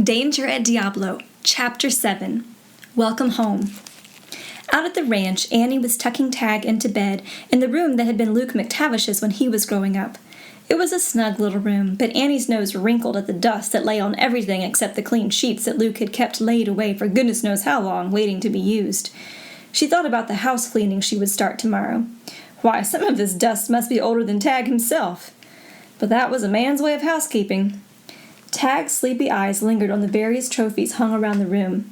Danger at Diablo, Chapter 7. Welcome home. Out at the ranch, Annie was tucking Tag into bed in the room that had been Luke McTavish's when he was growing up. It was a snug little room, but Annie's nose wrinkled at the dust that lay on everything except the clean sheets that Luke had kept laid away for goodness knows how long, waiting to be used. She thought about the house cleaning she would start tomorrow. Why, some of this dust must be older than Tag himself. But that was a man's way of housekeeping. Tag's sleepy eyes lingered on the various trophies hung around the room.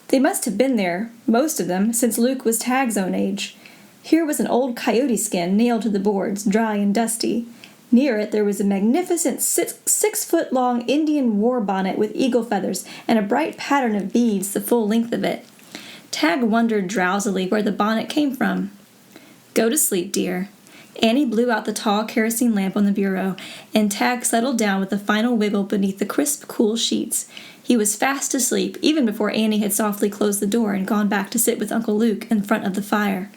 They must have been there, most of them, since Luke was Tag's own age. Here was an old coyote skin nailed to the boards, dry and dusty. Near it there was a magnificent 6-foot-long Indian war bonnet with eagle feathers and a bright pattern of beads the full length of it. Tag wondered drowsily where the bonnet came from. "Go to sleep, dear." Annie blew out the tall kerosene lamp on the bureau, and Tag settled down with a final wiggle beneath the crisp, cool sheets. He was fast asleep, even before Annie had softly closed the door and gone back to sit with Uncle Luke in front of the fire.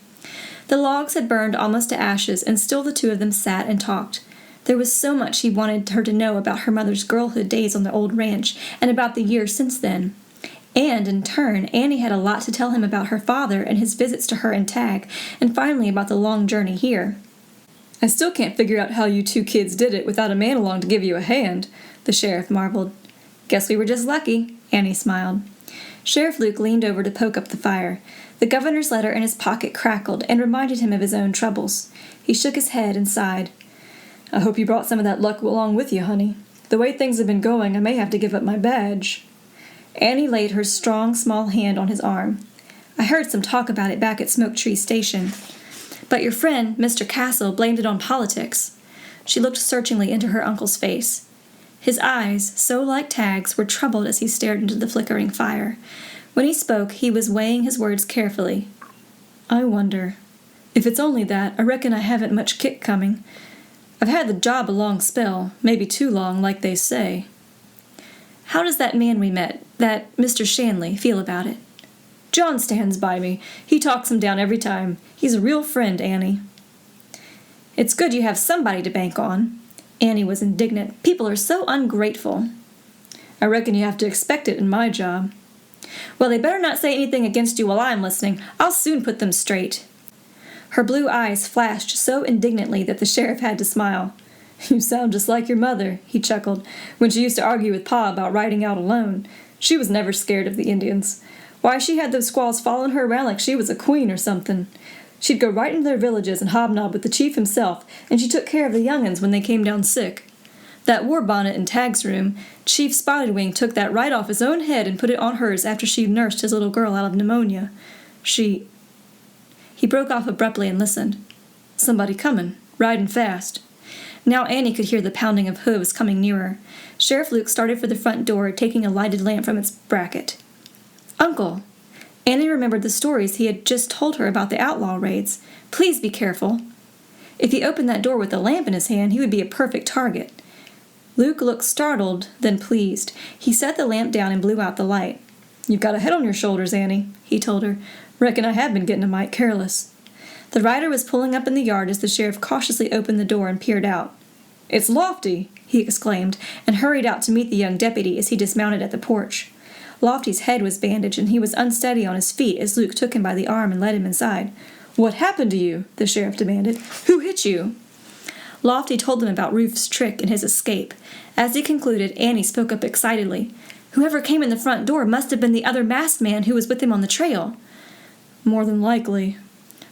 The logs had burned almost to ashes, and still the two of them sat and talked. There was so much he wanted her to know about her mother's girlhood days on the old ranch, and about the years since then. And, in turn, Annie had a lot to tell him about her father and his visits to her and Tag, and finally about the long journey here. "I still can't figure out how you two kids did it without a man along to give you a hand," the sheriff marveled. "Guess we were just lucky," Annie smiled. Sheriff Luke leaned over to poke up the fire. The governor's letter in his pocket crackled and reminded him of his own troubles. He shook his head and sighed. "I hope you brought some of that luck along with you, honey. The way things have been going, I may have to give up my badge." Annie laid her strong, small hand on his arm. "I heard some talk about it back at Smoke Tree Station. But your friend, Mr. Castle, blamed it on politics." She looked searchingly into her uncle's face. His eyes, so like Tag's, were troubled as he stared into the flickering fire. When he spoke, he was weighing his words carefully. "I wonder. If it's only that, I reckon I haven't much kick coming. I've had the job a long spell, maybe too long, like they say." "How does that man we met, that Mr. Shanley, feel about it?" "John stands by me. He talks him down every time. He's a real friend, Annie." "It's good you have somebody to bank on." Annie was indignant. "People are so ungrateful." "I reckon you have to expect it in my job." "Well, they better not say anything against you while I'm listening. I'll soon put them straight." Her blue eyes flashed so indignantly that the sheriff had to smile. "You sound just like your mother," he chuckled, "when she used to argue with Pa about riding out alone. She was never scared of the Indians. Why, she had those squaws following her around like she was a queen or something. She'd go right into their villages and hobnob with the chief himself, and she took care of the young'uns when they came down sick. That war bonnet in Tag's room, Chief Spotted Wing took that right off his own head and put it on hers after she nursed his little girl out of pneumonia. He broke off abruptly and listened. Somebody coming, riding fast. Now Annie could hear the pounding of hooves coming nearer. Sheriff Luke started for the front door, taking a lighted lamp from its bracket. "Uncle!" Annie remembered the stories he had just told her about the outlaw raids. "Please be careful." If he opened that door with a lamp in his hand, he would be a perfect target. Luke looked startled, then pleased. He set the lamp down and blew out the light. "You've got a head on your shoulders, Annie," he told her. "Reckon I have been getting a mite careless." The rider was pulling up in the yard as the sheriff cautiously opened the door and peered out. "It's Lofty!" he exclaimed, and hurried out to meet the young deputy as he dismounted at the porch. Lofty's head was bandaged, and he was unsteady on his feet as Luke took him by the arm and led him inside. "What happened to you?" the sheriff demanded. "Who hit you?" Lofty told them about Rufe's trick and his escape. As he concluded, Annie spoke up excitedly. "Whoever came in the front door must have been the other masked man who was with him on the trail." "More than likely."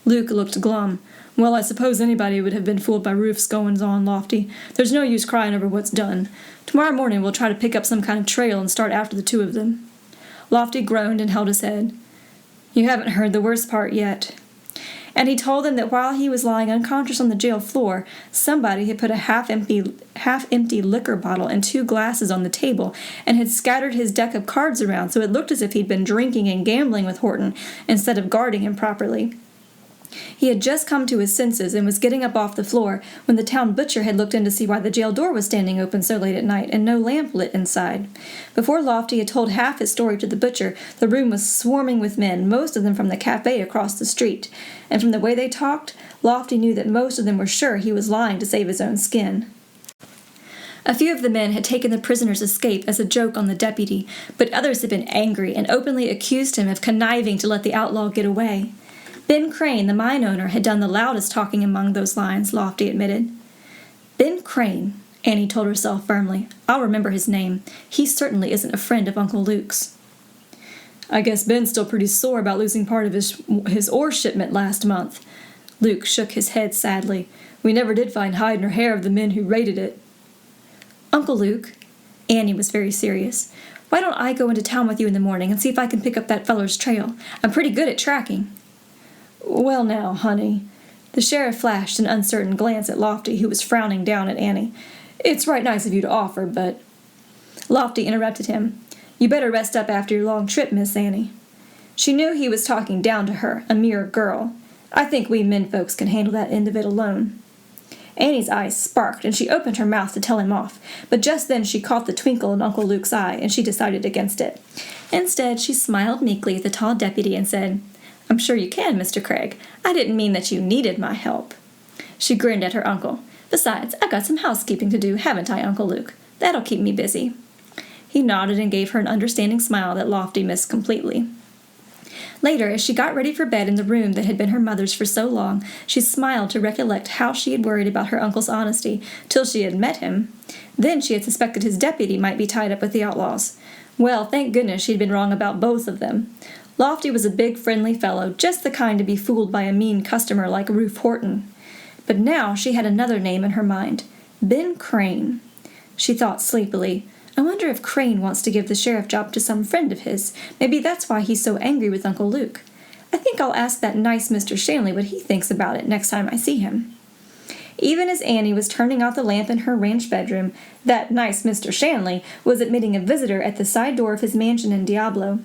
Luke looked glum. "Well, I suppose anybody would have been fooled by Rufe's goings-on, Lofty. There's no use crying over what's done. Tomorrow morning we'll try to pick up some kind of trail and start after the two of them." Lofty groaned and held his head. "You haven't heard the worst part yet." And he told them that while he was lying unconscious on the jail floor, somebody had put a half-empty liquor bottle and 2 glasses on the table and had scattered his deck of cards around so it looked as if he'd been drinking and gambling with Horton instead of guarding him properly. He had just come to his senses and was getting up off the floor when the town butcher had looked in to see why the jail door was standing open so late at night and no lamp lit inside. Before Lofty had told half his story to the butcher, the room was swarming with men, most of them from the cafe across the street. And from the way they talked, Lofty knew that most of them were sure he was lying to save his own skin. A few of the men had taken the prisoner's escape as a joke on the deputy, but others had been angry and openly accused him of conniving to let the outlaw get away. Ben Crane, the mine owner, had done the loudest talking among those lines, Lofty admitted. Ben Crane, Annie told herself firmly. I'll remember his name. He certainly isn't a friend of Uncle Luke's. I guess Ben's still pretty sore about losing part of his ore shipment last month. Luke shook his head sadly. We never did find hide nor hair of the men who raided it. Uncle Luke, Annie was very serious. Why don't I go into town with you in the morning and see if I can pick up that feller's trail? I'm pretty good at tracking. Well now, honey. The sheriff flashed an uncertain glance at Lofty, who was frowning down at Annie. It's right nice of you to offer, but... Lofty interrupted him. You better rest up after your long trip, Miss Annie. She knew he was talking down to her, a mere girl. I think we men folks can handle that end of it alone. Annie's eyes sparked, and she opened her mouth to tell him off, but just then she caught the twinkle in Uncle Luke's eye, and she decided against it. Instead, she smiled meekly at the tall deputy and said, I'm sure you can, Mr. Craig. I didn't mean that you needed my help. She grinned at her uncle. Besides, I've got some housekeeping to do, haven't I, Uncle Luke? That'll keep me busy. He nodded and gave her an understanding smile that Lofty missed completely. Later, as she got ready for bed in the room that had been her mother's for so long, she smiled to recollect how she had worried about her uncle's honesty till she had met him. Then she had suspected his deputy might be tied up with the outlaws. Well, thank goodness she'd been wrong about both of them. Lofty was a big, friendly fellow, just the kind to be fooled by a mean customer like Rufe Horton. But now she had another name in her mind, Ben Crane. She thought sleepily, I wonder if Crane wants to give the sheriff job to some friend of his. Maybe that's why he's so angry with Uncle Luke. I think I'll ask that nice Mr. Shanley what he thinks about it next time I see him. Even as Annie was turning out the lamp in her ranch bedroom, that nice Mr. Shanley was admitting a visitor at the side door of his mansion in Diablo.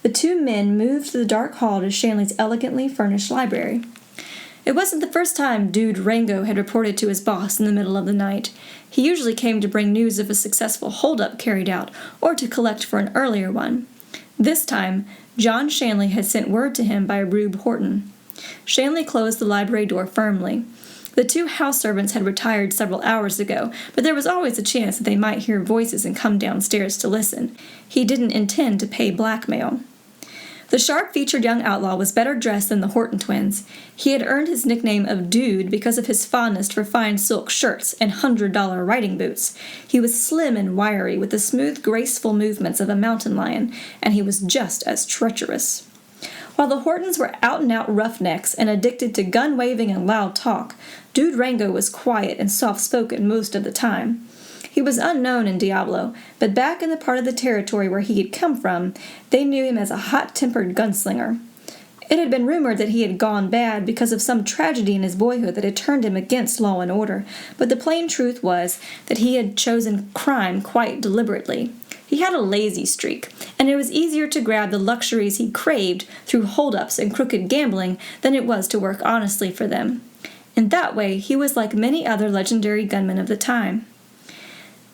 The two men moved to the dark hall to Shanley's elegantly furnished library. It wasn't the first time Dude Rango had reported to his boss in the middle of the night. He usually came to bring news of a successful hold-up carried out, or to collect for an earlier one. This time, John Shanley had sent word to him by Rube Horton. Shanley closed the library door firmly. The two house servants had retired several hours ago, but there was always a chance that they might hear voices and come downstairs to listen. He didn't intend to pay blackmail. The sharp-featured young outlaw was better dressed than the Horton twins. He had earned his nickname of Dude because of his fondness for fine silk shirts and $100 riding boots. He was slim and wiry, with the smooth, graceful movements of a mountain lion, and he was just as treacherous. While the Hortons were out-and-out roughnecks and addicted to gun-waving and loud talk, Dude Rango was quiet and soft-spoken most of the time. He was unknown in Diablo, but back in the part of the territory where he had come from, they knew him as a hot-tempered gunslinger. It had been rumored that he had gone bad because of some tragedy in his boyhood that had turned him against law and order, but the plain truth was that he had chosen crime quite deliberately. He had a lazy streak, and it was easier to grab the luxuries he craved through hold-ups and crooked gambling than it was to work honestly for them. In that way, he was like many other legendary gunmen of the time.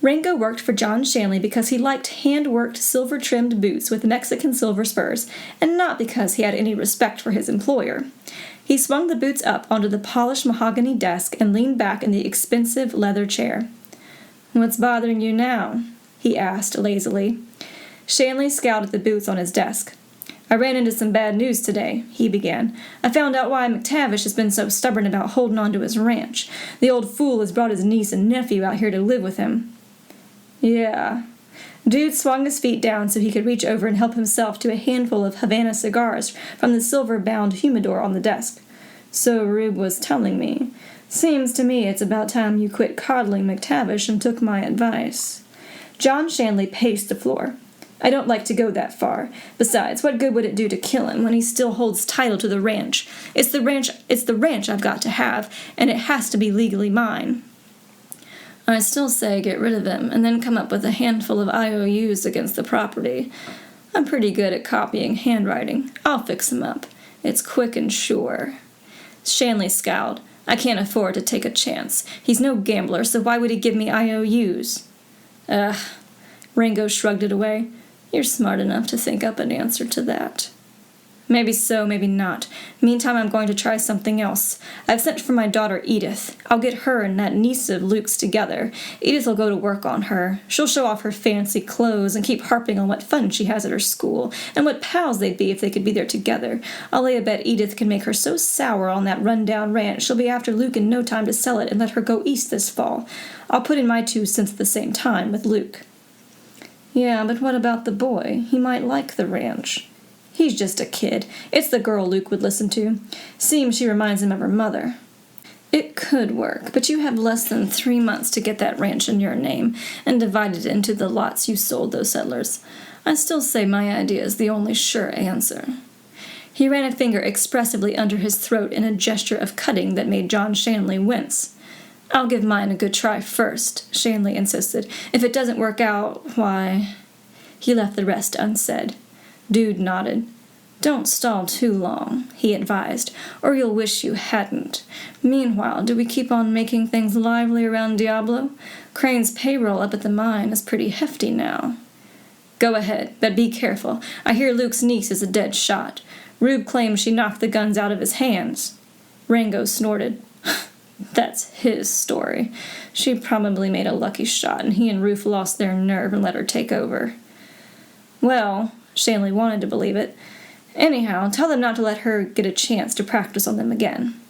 Rango worked for John Shanley because he liked hand-worked silver-trimmed boots with Mexican silver spurs, and not because he had any respect for his employer. He swung the boots up onto the polished mahogany desk and leaned back in the expensive leather chair. "What's bothering you now?" he asked lazily. Shanley scowled at the boots on his desk. "I ran into some bad news today," he began. "I found out why McTavish has been so stubborn about holding on to his ranch. The old fool has brought his niece and nephew out here to live with him." "Yeah." Dude swung his feet down so he could reach over and help himself to a handful of Havana cigars from the silver-bound humidor on the desk. "So Rube was telling me. Seems to me it's about time you quit coddling McTavish and took my advice." John Shanley paced the floor. "I don't like to go that far. Besides, what good would it do to kill him when he still holds title to the ranch? It's the ranch I've got to have, and it has to be legally mine." "I still say get rid of him, and then come up with a handful of IOUs against the property. I'm pretty good at copying handwriting. I'll fix him up. It's quick and sure." Shanley scowled. "I can't afford to take a chance. He's no gambler, so why would he give me IOUs?" "Ugh." Rango shrugged it away. "You're smart enough to think up an answer to that." Maybe so, maybe not. Meantime, I'm going to try something else. I've sent for my daughter Edith. I'll get her and that niece of Luke's together. Edith will go to work on her. She'll show off her fancy clothes and keep harping on what fun she has at her school, and what pals they'd be if they could be there together. I'll lay a bet Edith can make her so sour on that run-down ranch she'll be after Luke in no time to sell it and let her go east this fall. I'll put in my 2 cents at the same time with Luke. Yeah, but what about the boy? He might like the ranch. He's just a kid. It's the girl Luke would listen to. Seems she reminds him of her mother. It could work, but you have less than 3 months to get that ranch in your name and divide it into the lots you sold those settlers. I still say my idea is the only sure answer. He ran a finger expressively under his throat in a gesture of cutting that made John Shanley wince. I'll give mine a good try first, Shanley insisted. If it doesn't work out, why... He left the rest unsaid. Dude nodded. Don't stall too long, he advised, or you'll wish you hadn't. Meanwhile, do we keep on making things lively around Diablo? Crane's payroll up at the mine is pretty hefty now. Go ahead, but be careful. I hear Luke's niece is a dead shot. Rube claims she knocked the guns out of his hands. Rango snorted. That's his story. She probably made a lucky shot, and he and Ruth lost their nerve and let her take over. Well... Shanley wanted to believe it. Anyhow, tell them not to let her get a chance to practice on them again.